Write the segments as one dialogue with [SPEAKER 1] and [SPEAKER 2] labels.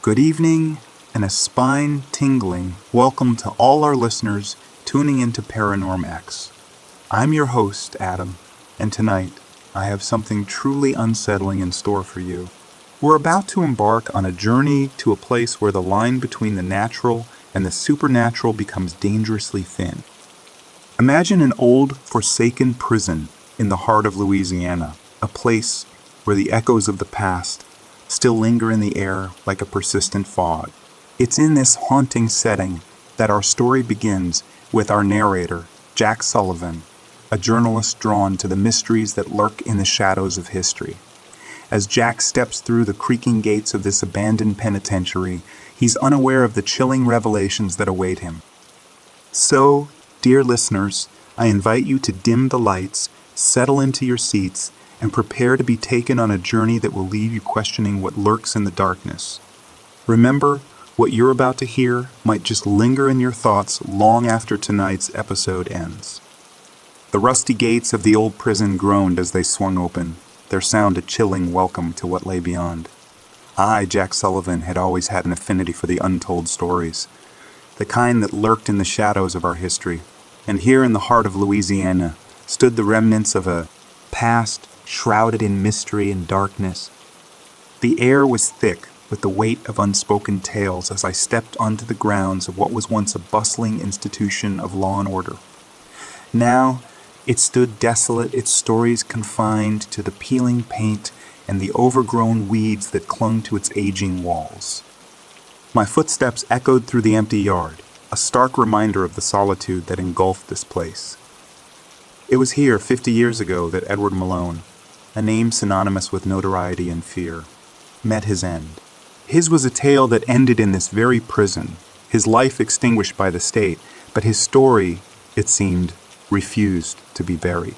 [SPEAKER 1] Good evening and a spine-tingling welcome to all our listeners tuning into ParanormX. I'm your host, Adam, and tonight I have something truly unsettling in store for you. We're about to embark on a journey to a place where the line between the natural and the supernatural becomes dangerously thin. Imagine an old, forsaken prison in the heart of Louisiana, a place where the echoes of the past still linger in the air like a persistent fog. It's in this haunting setting that our story begins with our narrator, Jack Sullivan, a journalist drawn to the mysteries that lurk in the shadows of history. As Jack steps through the creaking gates of this abandoned penitentiary, he's unaware of the chilling revelations that await him. So, dear listeners, I invite you to dim the lights, settle into your seats, and prepare to be taken on a journey that will leave you questioning what lurks in the darkness. Remember, what you're about to hear might just linger in your thoughts long after tonight's episode ends. The rusty gates of the old prison groaned as they swung open, their sound a chilling welcome to what lay beyond. I, Jack Sullivan, had always had an affinity for the untold stories, the kind that lurked in the shadows of our history. And here in the heart of Louisiana stood the remnants of a past shrouded in mystery and darkness. The air was thick with the weight of unspoken tales as I stepped onto the grounds of what was once a bustling institution of law and order. Now, it stood desolate, its stories confined to the peeling paint and the overgrown weeds that clung to its aging walls. My footsteps echoed through the empty yard, a stark reminder of the solitude that engulfed this place. It was here 50 years ago that Edward Malone, a name synonymous with notoriety and fear, met his end. His was a tale that ended in this very prison, his life extinguished by the state, but his story, it seemed, refused to be buried.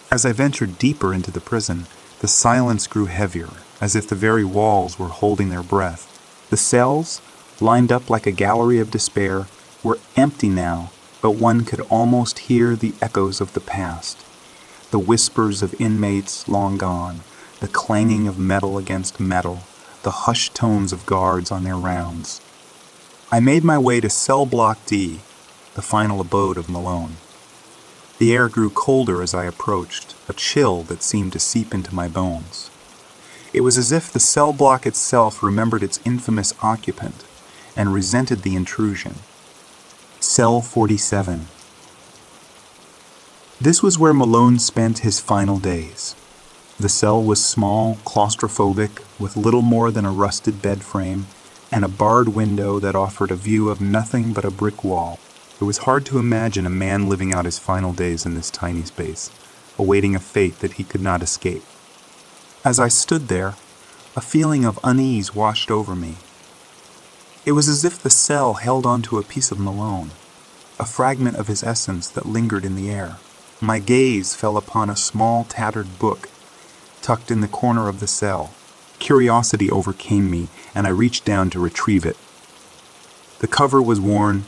[SPEAKER 1] As I ventured deeper into the prison, the silence grew heavier, as if the very walls were holding their breath. The cells, lined up like a gallery of despair, were empty now, but one could almost hear the echoes of the past. The whispers of inmates long gone, the clanging of metal against metal, the hushed tones of guards on their rounds. I made my way to Cell Block D, the final abode of Malone. The air grew colder as I approached, a chill that seemed to seep into my bones. It was as if the cell block itself remembered its infamous occupant and resented the intrusion. Cell 47. This was where Malone spent his final days. The cell was small, claustrophobic, with little more than a rusted bed frame and a barred window that offered a view of nothing but a brick wall. It was hard to imagine a man living out his final days in this tiny space, awaiting a fate that he could not escape. As I stood there, a feeling of unease washed over me. It was as if the cell held onto a piece of Malone, a fragment of his essence that lingered in the air. My gaze fell upon a small, tattered book tucked in the corner of the cell. Curiosity overcame me, and I reached down to retrieve it. The cover was worn,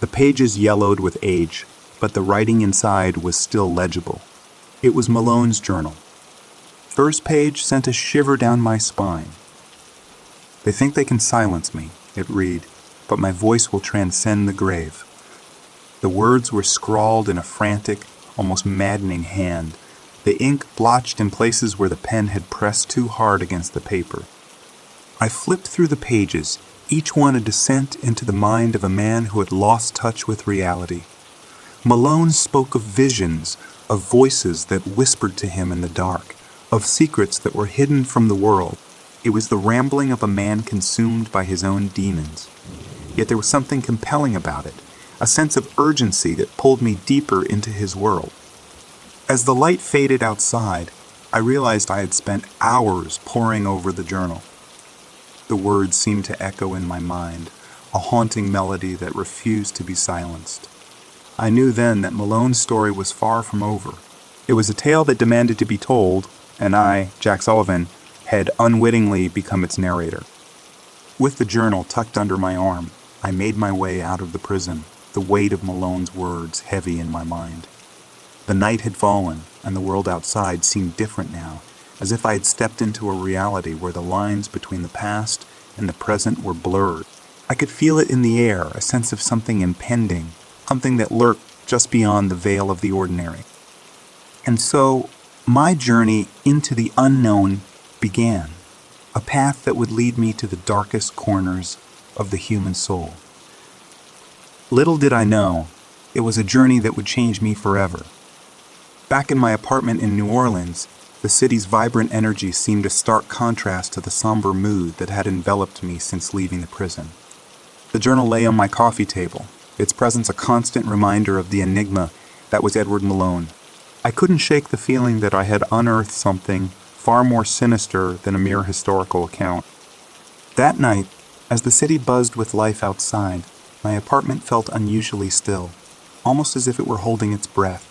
[SPEAKER 1] the pages yellowed with age, but the writing inside was still legible. It was Malone's journal. First page sent a shiver down my spine. "They think they can silence me," it read, "but my voice will transcend the grave." The words were scrawled in a frantic, almost maddening hand, the ink blotched in places where the pen had pressed too hard against the paper. I flipped through the pages, each one a descent into the mind of a man who had lost touch with reality. Malone spoke of visions, of voices that whispered to him in the dark, of secrets that were hidden from the world. It was the rambling of a man consumed by his own demons. Yet there was something compelling about it, a sense of urgency that pulled me deeper into his world. As the light faded outside, I realized I had spent hours poring over the journal. The words seemed to echo in my mind, a haunting melody that refused to be silenced. I knew then that Malone's story was far from over. It was a tale that demanded to be told, and I, Jack Sullivan, had unwittingly become its narrator. With the journal tucked under my arm, I made my way out of the prison, the weight of Malone's words heavy in my mind. The night had fallen, and the world outside seemed different now, as if I had stepped into a reality where the lines between the past and the present were blurred. I could feel it in the air, a sense of something impending, something that lurked just beyond the veil of the ordinary. And so, my journey into the unknown began, a path that would lead me to the darkest corners of the human soul. Little did I know, it was a journey that would change me forever. Back in my apartment in New Orleans, the city's vibrant energy seemed a stark contrast to the somber mood that had enveloped me since leaving the prison. The journal lay on my coffee table, its presence a constant reminder of the enigma that was Edward Malone. I couldn't shake the feeling that I had unearthed something far more sinister than a mere historical account. That night, as the city buzzed with life outside, my apartment felt unusually still, almost as if it were holding its breath.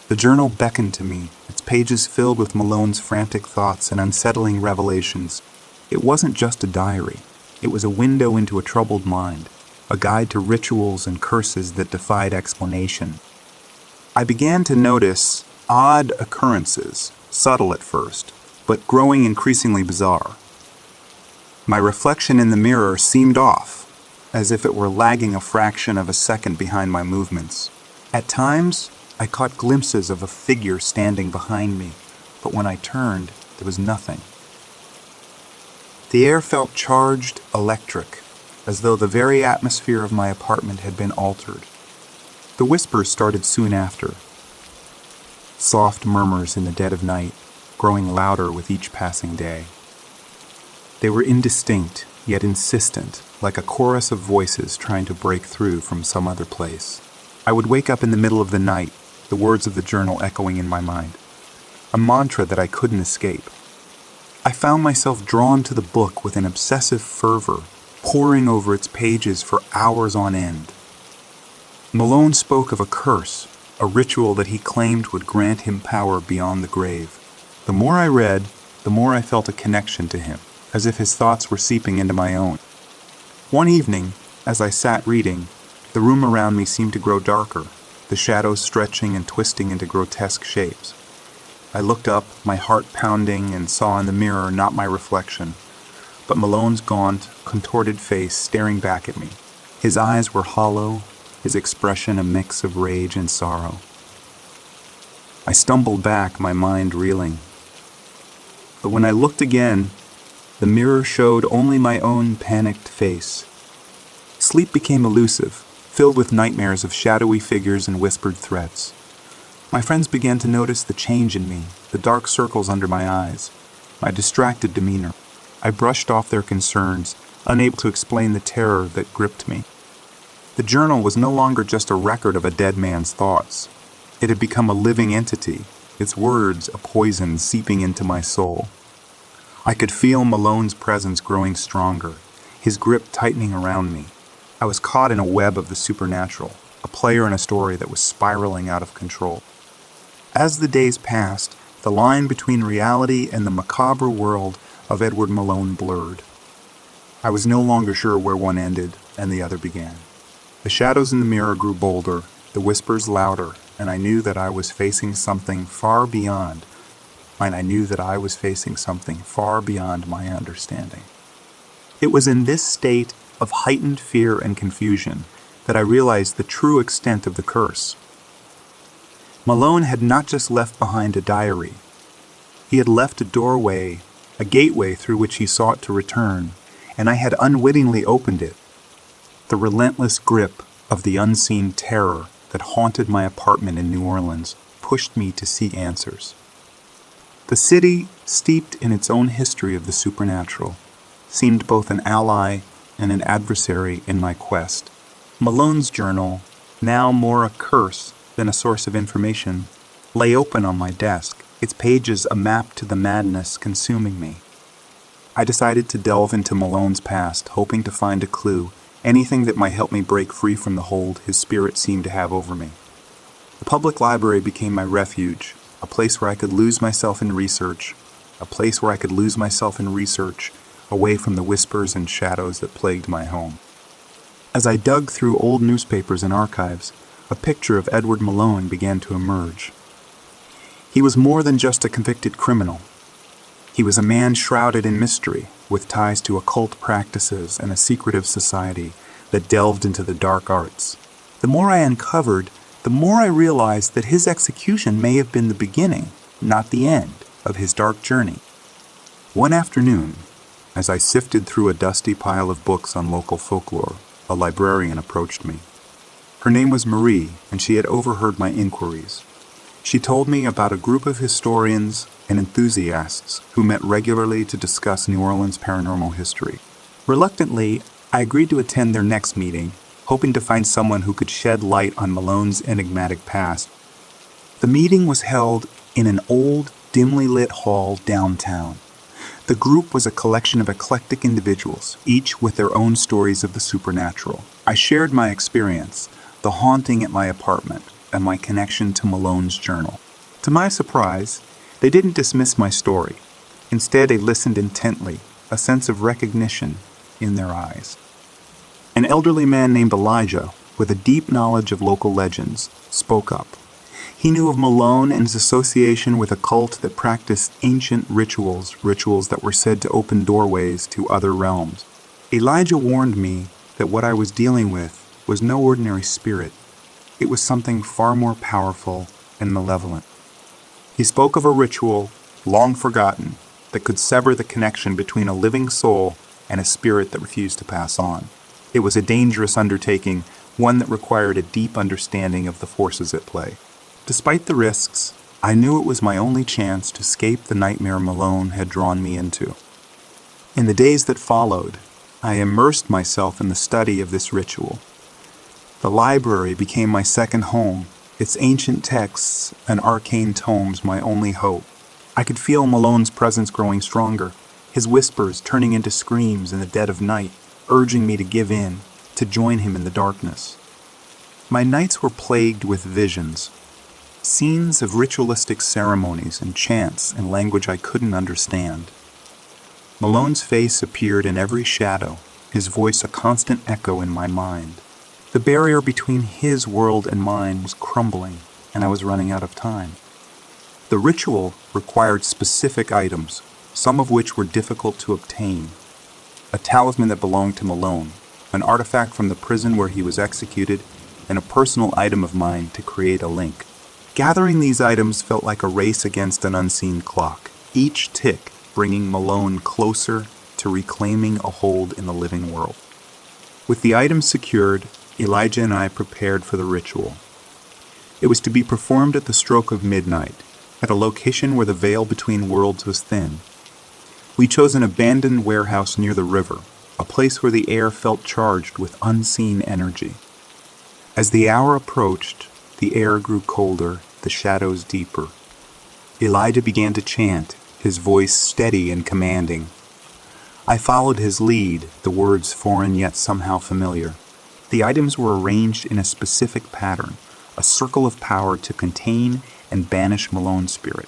[SPEAKER 1] The journal beckoned to me, its pages filled with Malone's frantic thoughts and unsettling revelations. It wasn't just a diary. It was a window into a troubled mind, a guide to rituals and curses that defied explanation. I began to notice odd occurrences, subtle at first, but growing increasingly bizarre. My reflection in the mirror seemed off, as if it were lagging a fraction of a second behind my movements. At times, I caught glimpses of a figure standing behind me, but when I turned, there was nothing. The air felt charged, electric, as though the very atmosphere of my apartment had been altered. The whispers started soon after. Soft murmurs in the dead of night, growing louder with each passing day. They were indistinct, yet insistent, like a chorus of voices trying to break through from some other place. I would wake up in the middle of the night, the words of the journal echoing in my mind. A mantra that I couldn't escape. I found myself drawn to the book with an obsessive fervor, poring over its pages for hours on end. Malone spoke of a curse, a ritual that he claimed would grant him power beyond the grave. The more I read, the more I felt a connection to him, as if his thoughts were seeping into my own. One evening, as I sat reading, the room around me seemed to grow darker, the shadows stretching and twisting into grotesque shapes. I looked up, my heart pounding, and saw in the mirror not my reflection, but Malone's gaunt, contorted face staring back at me. His eyes were hollow, his expression a mix of rage and sorrow. I stumbled back, my mind reeling. But when I looked again, the mirror showed only my own panicked face. Sleep became elusive, filled with nightmares of shadowy figures and whispered threats. My friends began to notice the change in me, the dark circles under my eyes, my distracted demeanor. I brushed off their concerns, unable to explain the terror that gripped me. The journal was no longer just a record of a dead man's thoughts. It had become a living entity, its words a poison seeping into my soul. I could feel Malone's presence growing stronger, his grip tightening around me. I was caught in a web of the supernatural, a player in a story that was spiraling out of control. As the days passed, the line between reality and the macabre world of Edward Malone blurred. I was no longer sure where one ended and the other began. The shadows in the mirror grew bolder, the whispers louder, and I knew that I was facing something far beyond my understanding. It was in this state of heightened fear and confusion that I realized the true extent of the curse. Malone had not just left behind a diary. He had left a doorway, a gateway through which he sought to return, and I had unwittingly opened it. The relentless grip of the unseen terror that haunted my apartment in New Orleans pushed me to seek answers. The city, steeped in its own history of the supernatural, seemed both an ally and an adversary in my quest. Malone's journal, now more a curse than a source of information, lay open on my desk, its pages a map to the madness consuming me. I decided to delve into Malone's past, hoping to find a clue, anything that might help me break free from the hold his spirit seemed to have over me. The public library became my refuge, a place where I could lose myself in research, away from the whispers and shadows that plagued my home. As I dug through old newspapers and archives, a picture of Edward Malone began to emerge. He was more than just a convicted criminal. He was a man shrouded in mystery, with ties to occult practices and a secretive society that delved into the dark arts. The more I uncovered, the more I realized that his execution may have been the beginning, not the end, of his dark journey. One afternoon, as I sifted through a dusty pile of books on local folklore, a librarian approached me. Her name was Marie, and she had overheard my inquiries. She told me about a group of historians and enthusiasts who met regularly to discuss New Orleans paranormal history. Reluctantly, I agreed to attend their next meeting, hoping to find someone who could shed light on Malone's enigmatic past. The meeting was held in an old, dimly lit hall downtown. The group was a collection of eclectic individuals, each with their own stories of the supernatural. I shared my experience, the haunting at my apartment, and my connection to Malone's journal. To my surprise, they didn't dismiss my story. Instead, they listened intently, a sense of recognition in their eyes. An elderly man named Elijah, with a deep knowledge of local legends, spoke up. He knew of Malone and his association with a cult that practiced ancient rituals that were said to open doorways to other realms. Elijah warned me that what I was dealing with was no ordinary spirit. It was something far more powerful and malevolent. He spoke of a ritual, long forgotten, that could sever the connection between a living soul and a spirit that refused to pass on. It was a dangerous undertaking, one that required a deep understanding of the forces at play. Despite the risks, I knew it was my only chance to escape the nightmare Malone had drawn me into. In the days that followed, I immersed myself in the study of this ritual. The library became my second home, its ancient texts and arcane tomes my only hope. I could feel Malone's presence growing stronger, his whispers turning into screams in the dead of night, urging me to give in, to join him in the darkness. My nights were plagued with visions, scenes of ritualistic ceremonies and chants in language I couldn't understand. Malone's face appeared in every shadow, his voice a constant echo in my mind. The barrier between his world and mine was crumbling, and I was running out of time. The ritual required specific items, some of which were difficult to obtain. A talisman that belonged to Malone, an artifact from the prison where he was executed, and a personal item of mine to create a link. Gathering these items felt like a race against an unseen clock, each tick bringing Malone closer to reclaiming a hold in the living world. With the items secured, Elijah and I prepared for the ritual. It was to be performed at the stroke of midnight, at a location where the veil between worlds was thin. We chose an abandoned warehouse near the river, a place where the air felt charged with unseen energy. As the hour approached, the air grew colder, the shadows deeper. Elijah began to chant, his voice steady and commanding. I followed his lead, the words foreign yet somehow familiar. The items were arranged in a specific pattern, a circle of power to contain and banish Malone's spirit.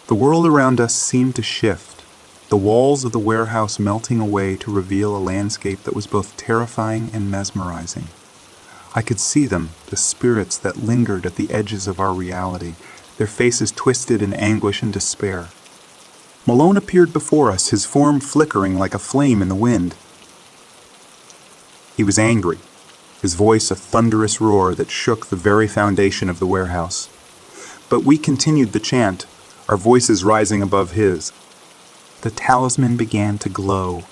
[SPEAKER 1] The world around us seemed to shift, the walls of the warehouse melting away to reveal a landscape that was both terrifying and mesmerizing. I could see them, the spirits that lingered at the edges of our reality, their faces twisted in anguish and despair. Malone appeared before us, his form flickering like a flame in the wind. He was angry, his voice a thunderous roar that shook the very foundation of the warehouse. But we continued the chant, our voices rising above his. The talisman began to glow,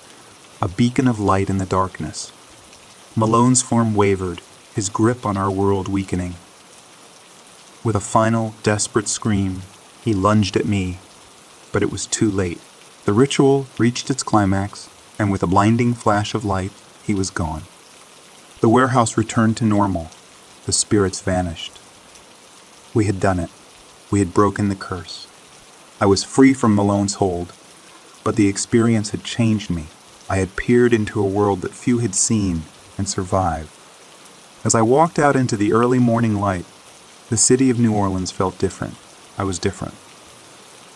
[SPEAKER 1] a beacon of light in the darkness. Malone's form wavered, his grip on our world weakening. With a final, desperate scream, he lunged at me, but it was too late. The ritual reached its climax, and with a blinding flash of light, he was gone. The warehouse returned to normal. The spirits vanished. We had done it. We had broken the curse. I was free from Malone's hold, but the experience had changed me. I had peered into a world that few had seen and survived. As I walked out into the early morning light, the city of New Orleans felt different. I was different.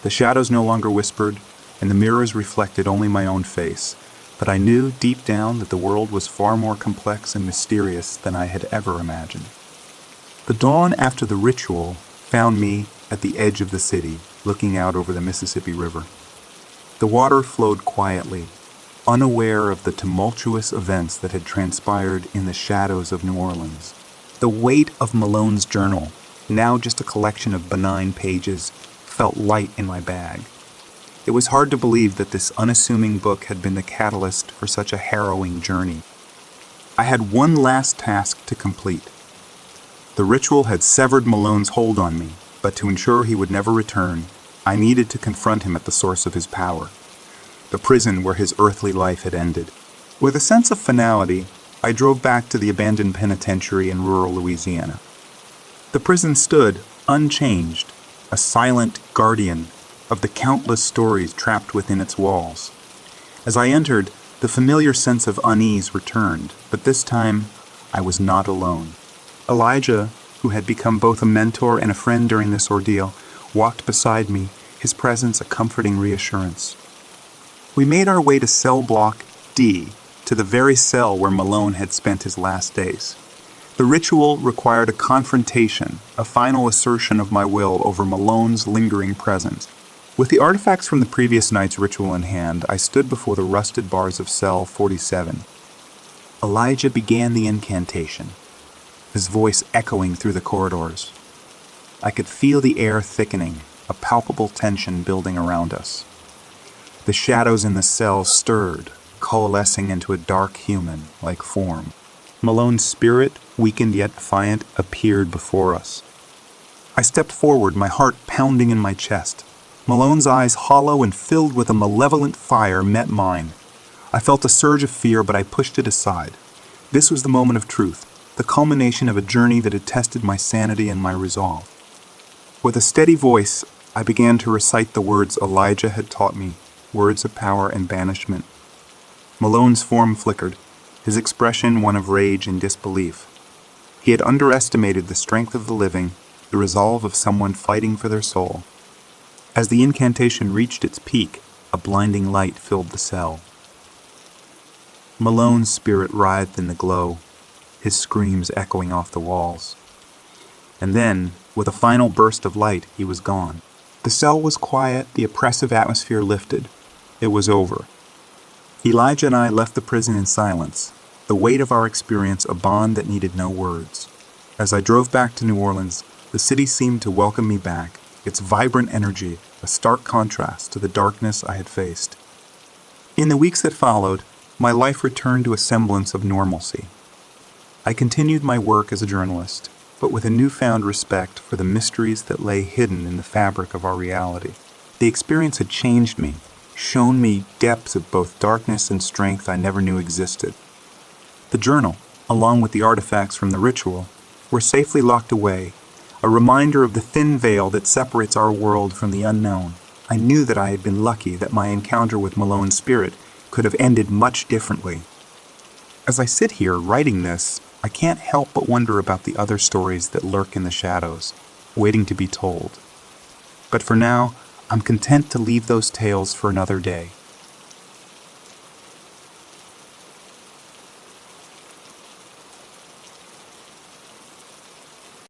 [SPEAKER 1] The shadows no longer whispered, and the mirrors reflected only my own face, but I knew deep down that the world was far more complex and mysterious than I had ever imagined. The dawn after the ritual found me at the edge of the city, looking out over the Mississippi River. The water flowed quietly, unaware of the tumultuous events that had transpired in the shadows of New Orleans. The weight of Malone's journal, now just a collection of benign pages, felt light in my bag. It was hard to believe that this unassuming book had been the catalyst for such a harrowing journey. I had one last task to complete. The ritual had severed Malone's hold on me, but to ensure he would never return, I needed to confront him at the source of his power, the prison where his earthly life had ended. With a sense of finality, I drove back to the abandoned penitentiary in rural Louisiana. The prison stood, unchanged, a silent guardian of the countless stories trapped within its walls. As I entered, the familiar sense of unease returned, but this time I was not alone. Elijah, who had become both a mentor and a friend during this ordeal, walked beside me, his presence a comforting reassurance. We made our way to cell block D, to the very cell where Malone had spent his last days. The ritual required a confrontation, a final assertion of my will over Malone's lingering presence. With the artifacts from the previous night's ritual in hand, I stood before the rusted bars of cell 47. Elijah began the incantation, his voice echoing through the corridors. I could feel the air thickening, a palpable tension building around us. The shadows in the cell stirred, coalescing into a dark human-like form. Malone's spirit, weakened yet defiant, appeared before us. I stepped forward, my heart pounding in my chest. Malone's eyes, hollow and filled with a malevolent fire, met mine. I felt a surge of fear, but I pushed it aside. This was the moment of truth, the culmination of a journey that had tested my sanity and my resolve. With a steady voice, I began to recite the words Elijah had taught me, words of power and banishment. Malone's form flickered, his expression one of rage and disbelief. He had underestimated the strength of the living, the resolve of someone fighting for their soul. As the incantation reached its peak, a blinding light filled the cell. Malone's spirit writhed in the glow, his screams echoing off the walls. And then, with a final burst of light, he was gone. The cell was quiet, the oppressive atmosphere lifted. It was over. Elijah and I left the prison in silence, the weight of our experience a bond that needed no words. As I drove back to New Orleans, the city seemed to welcome me back, its vibrant energy a stark contrast to the darkness I had faced. In the weeks that followed, my life returned to a semblance of normalcy. I continued my work as a journalist, but with a newfound respect for the mysteries that lay hidden in the fabric of our reality. The experience had changed me, shown me depths of both darkness and strength I never knew existed. The journal, along with the artifacts from the ritual, were safely locked away, a reminder of the thin veil that separates our world from the unknown. I knew that I had been lucky that my encounter with Malone's spirit could have ended much differently. As I sit here writing this, I can't help but wonder about the other stories that lurk in the shadows, waiting to be told. But for now, I'm content to leave those tales for another day.